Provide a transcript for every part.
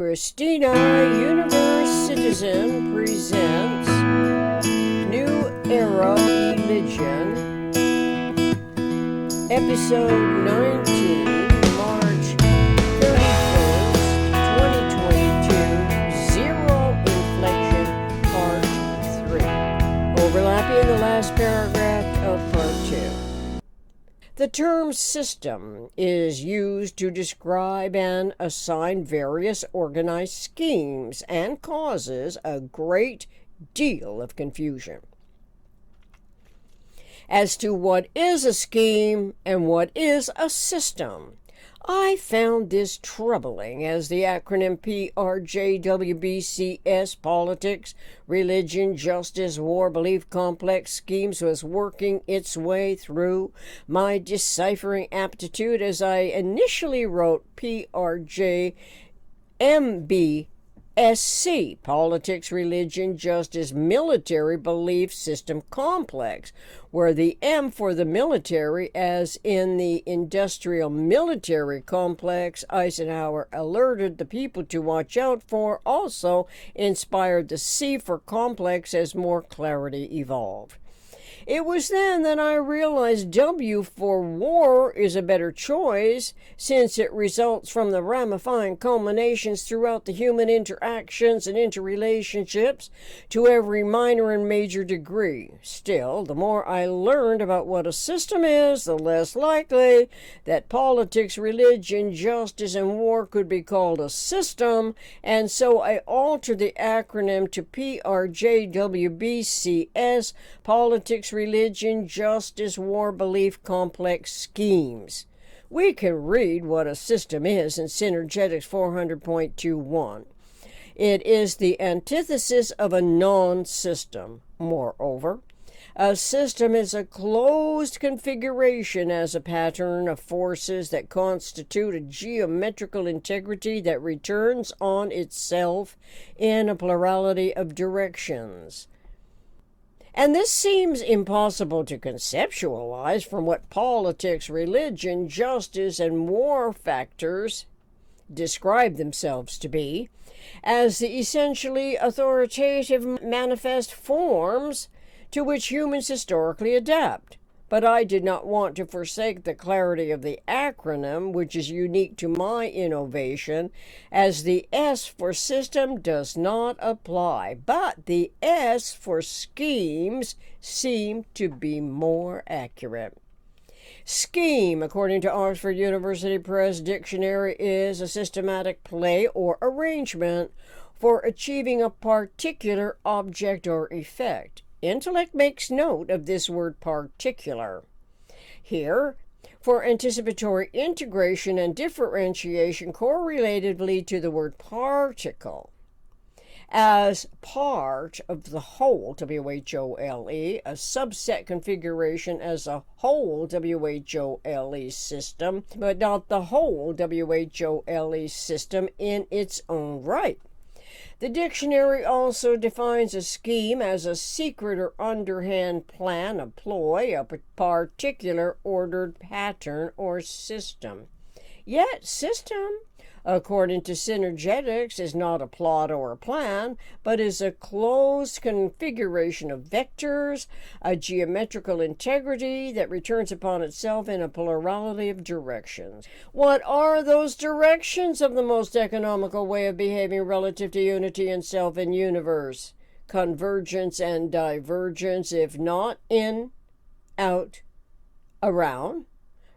Christina, Universe Citizen, presents New Era Religion, Episode 19, March 31st, 2022, Zero Inflection, Part 3. Overlapping the last paragraph of Part 2. The term system is used to describe and assign various organized schemes and causes a great deal of confusion as to what is a scheme and what is a system. I found this troubling as the acronym PRJWBCS, politics, religion, justice, war, belief, complex schemes, was working its way through my deciphering aptitude as I initially wrote PRJMBSC, politics, religion, justice, military, belief system, complex, where the M for the military, as in the industrial military complex Eisenhower alerted the people to watch out for, also inspired the C for complex as more clarity evolved. It was then that I realized W for war is a better choice, since it results from the ramifying culminations throughout the human interactions and interrelationships to every minor and major degree. Still, the more I learned about what a system is, the less likely that politics, religion, justice, and war could be called a system, and so I altered the acronym to PRJWBCS, politics, religion, justice, war, belief, complex schemes. We can read what a system is in Synergetics 400.21. It is the antithesis of a non-system. Moreover, a system is a closed configuration as a pattern of forces that constitute a geometrical integrity that returns on itself in a plurality of directions. And this seems impossible to conceptualize from what politics, religion, justice, and war factors describe themselves to be, as the essentially authoritative manifest forms to which humans historically adapt. But I did not want to forsake the clarity of the acronym, which is unique to my innovation, as the S for system does not apply, but the S for schemes seem to be more accurate. Scheme, according to Oxford University Press Dictionary, is a systematic play or arrangement for achieving a particular object or effect. Intellect makes note of this word particular. Here, for anticipatory integration and differentiation correlatively to the word particle. As part of the whole, W-H-O-L-E, a subset configuration as a whole, W-H-O-L-E system, but not the whole W-H-O-L-E system in its own right. The dictionary also defines a scheme as a secret or underhand plan, a ploy, a particular ordered pattern or system. Yet system, according to Synergetics, is not a plot or a plan, but is a closed configuration of vectors, a geometrical integrity that returns upon itself in a plurality of directions. What are those directions of the most economical way of behaving relative to unity and self and universe? Convergence and divergence, if not in, out, around.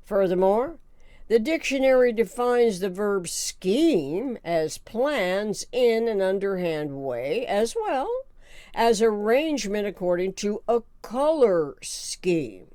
Furthermore, the dictionary defines the verb scheme as plans in an underhand way, as well as arrangement according to a color scheme.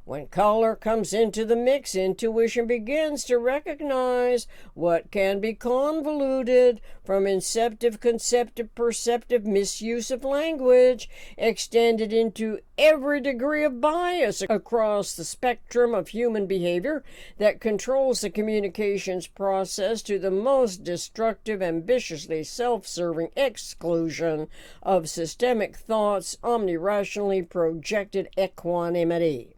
When color comes into the mix, intuition begins to recognize what can be convoluted from inceptive, conceptive, perceptive misuse of language, extended into every degree of bias across the spectrum of human behavior that controls the communications process to the most destructive, ambitiously self-serving exclusion of systemic thoughts, omnirationally projected equanimity.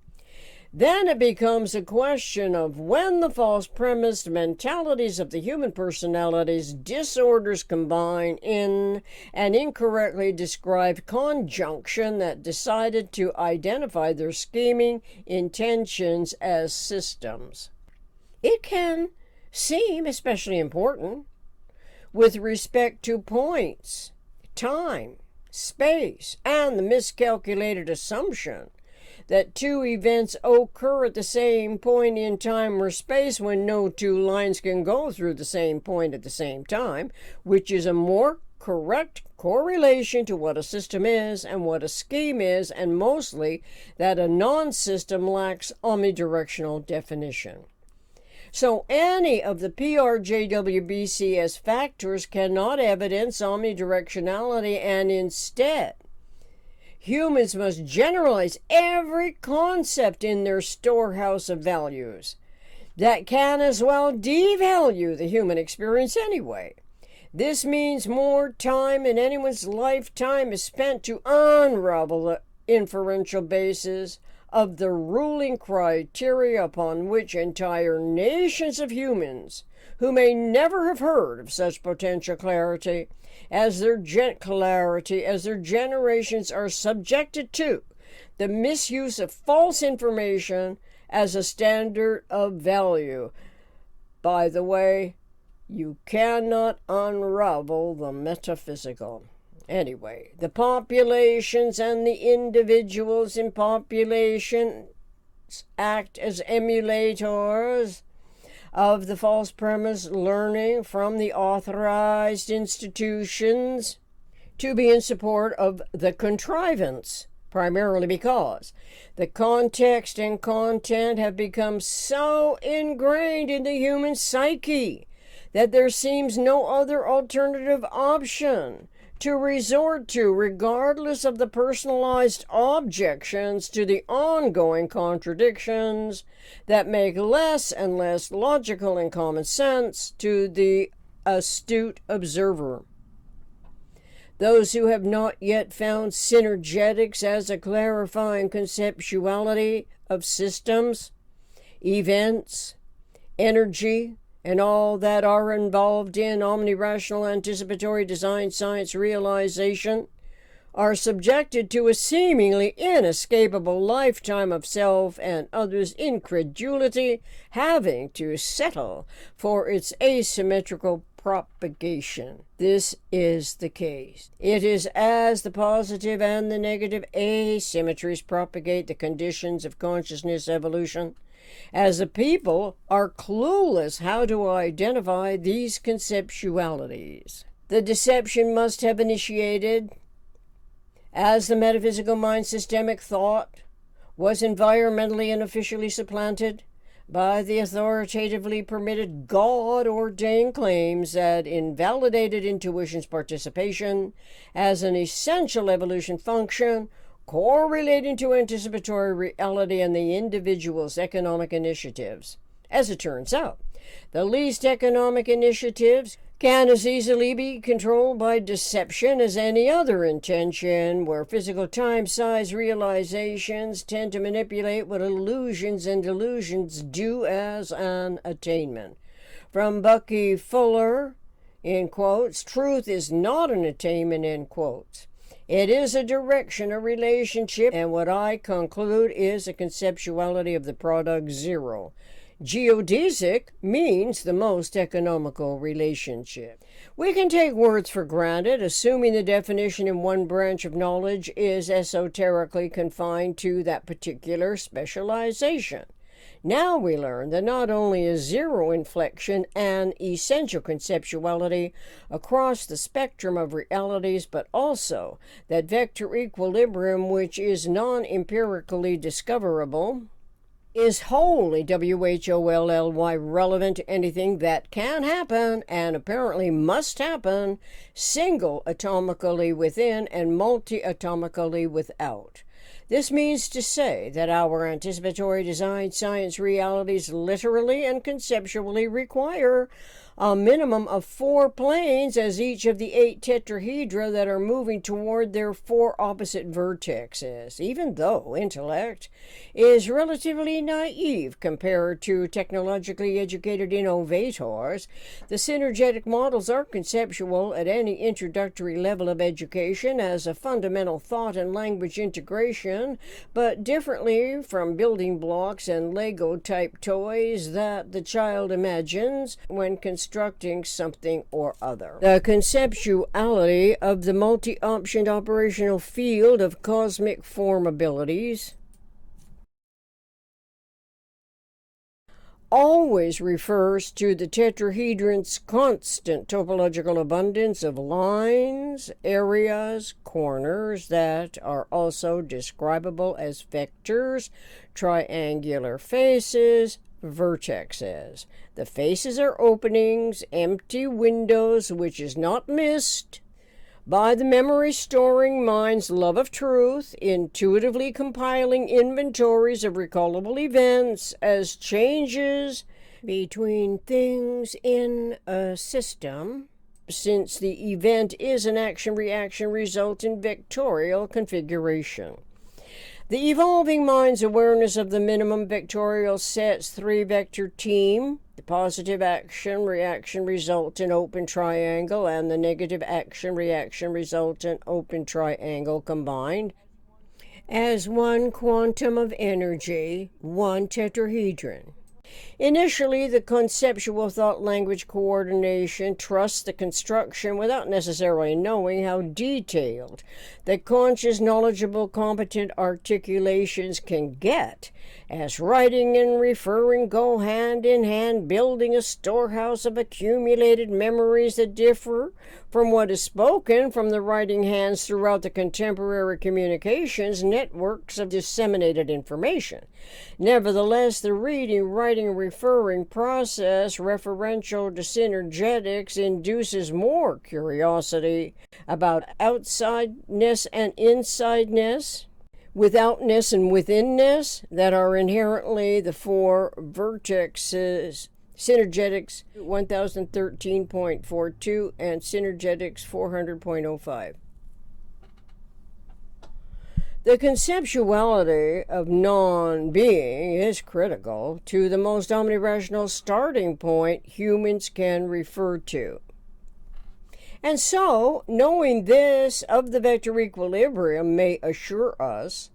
Then it becomes a question of when the false premised mentalities of the human personalities disorders combine in an incorrectly described conjunction that decided to identify their scheming intentions as systems. It can seem especially important with respect to points, time, space, and the miscalculated assumption that two events occur at the same point in time or space when no two lines can go through the same point at the same time, which is a more correct correlation to what a system is and what a scheme is, and mostly that a non-system lacks omnidirectional definition. So any of the PRJWBCS factors cannot evidence omnidirectionality, and instead humans must generalize every concept in their storehouse of values that can as well devalue the human experience anyway. This means more time in anyone's lifetime is spent to unravel the inferential basis of the ruling criteria upon which entire nations of humans who may never have heard of such potential clarity as their generations are subjected to the misuse of false information as a standard of value. By the way, you cannot unravel the metaphysical. Anyway, the populations and the individuals in populations act as emulators of the false premise, learning from the authorized institutions to be in support of the contrivance, primarily because the context and content have become so ingrained in the human psyche that there seems no other alternative option to resort to, regardless of the personalized objections to the ongoing contradictions that make less and less logical and common sense to the astute observer. Those who have not yet found synergetics as a clarifying conceptuality of systems, events, energy, and all that are involved in omnirational anticipatory design science realization are subjected to a seemingly inescapable lifetime of self and others' incredulity, having to settle for its asymmetrical propagation. This is the case. It is as the positive and the negative asymmetries propagate the conditions of consciousness evolution, as the people are clueless how to identify these conceptualities. The deception must have initiated as the metaphysical mind systemic thought was environmentally and officially supplanted by the authoritatively permitted God-ordained claims that invalidated intuition's participation as an essential evolution function correlating to anticipatory reality and the individual's economic initiatives. As it turns out, the least economic initiatives can as easily be controlled by deception as any other intention, where physical time-size realizations tend to manipulate what illusions and delusions do as an attainment. From Bucky Fuller, in quotes, truth is not an attainment, in quotes. It is a direction, a relationship, and what I conclude is a conceptuality of the product zero. Geodesic means the most economical relationship. We can take words for granted, assuming the definition in one branch of knowledge is esoterically confined to that particular specialization. Now we learn that not only is zero inflection an essential conceptuality across the spectrum of realities, but also that vector equilibrium, which is non-empirically discoverable, is wholly WHOLLY relevant to anything that can happen and apparently must happen single atomically within and multi-atomically without. This means to say that our anticipatory design science realities literally and conceptually require a minimum of 4 planes as each of the 8 tetrahedra that are moving toward their 4 opposite vertexes, even though intellect is relatively naive compared to technologically educated innovators. The synergetic models are conceptual at any introductory level of education as a fundamental thought and language integration, but differently from building blocks and Lego-type toys that the child imagines when constructing something or other. The conceptuality of the multi-optioned operational field of cosmic form abilities always refers to the tetrahedron's constant topological abundance of lines, areas, corners that are also describable as vectors, triangular faces, vertexes. The faces are openings, empty windows, which is not missed by the memory-storing mind's love of truth, intuitively compiling inventories of recallable events as changes between things in a system, since the event is an action-reaction result in vectorial configuration. The evolving mind's awareness of the minimum vectorial set's 3-vector team, the positive action-reaction resultant open triangle and the negative action-reaction resultant open triangle combined as one quantum of energy, one tetrahedron. Initially, the conceptual thought-language coordination trusts the construction without necessarily knowing how detailed the conscious, knowledgeable, competent articulations can get, as writing and referring go hand in hand, building a storehouse of accumulated memories that differ from what is spoken from the writing hands throughout the contemporary communications networks of disseminated information. Nevertheless, the reading, writing, referring process, referential to synergetics, induces more curiosity about outsideness and insideness, withoutness and withinness that are inherently the 4 vertexes. Synergetics 1013.42 and Synergetics 400.05. The conceptuality of non-being is critical to the most omnirational starting point humans can refer to. And so, knowing this of the vector equilibrium may assure us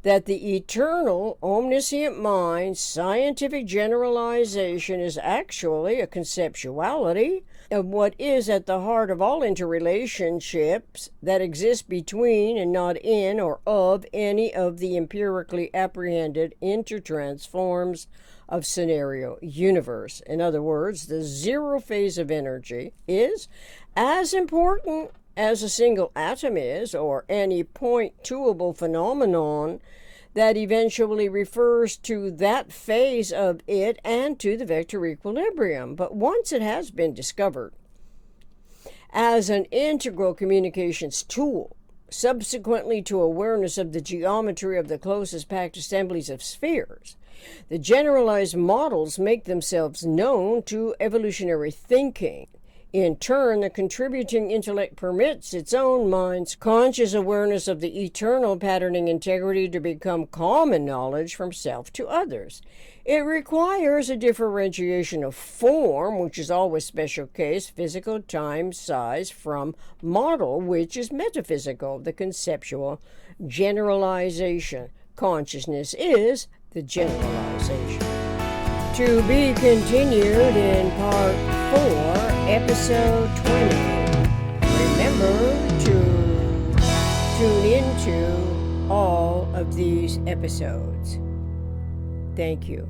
that the eternal, omniscient mind's scientific generalization is actually a conceptuality of what is at the heart of all interrelationships that exist between and not in or of any of the empirically apprehended intertransforms of scenario universe. In other words, the zero phase of energy is as important as a single atom is, or any point-twoable phenomenon that eventually refers to that phase of it and to the vector equilibrium. But once it has been discovered as an integral communications tool, subsequently to awareness of the geometry of the closest packed assemblies of spheres, the generalized models make themselves known to evolutionary thinking. In turn, the contributing intellect permits its own mind's conscious awareness of the eternal patterning integrity to become common knowledge from self to others. It requires a differentiation of form, which is always special case, physical, time, size, from model, which is metaphysical, the conceptual generalization. Consciousness is the generalization. To be continued in Part 4, Episode 20. Remember to tune into all of these episodes. Thank you.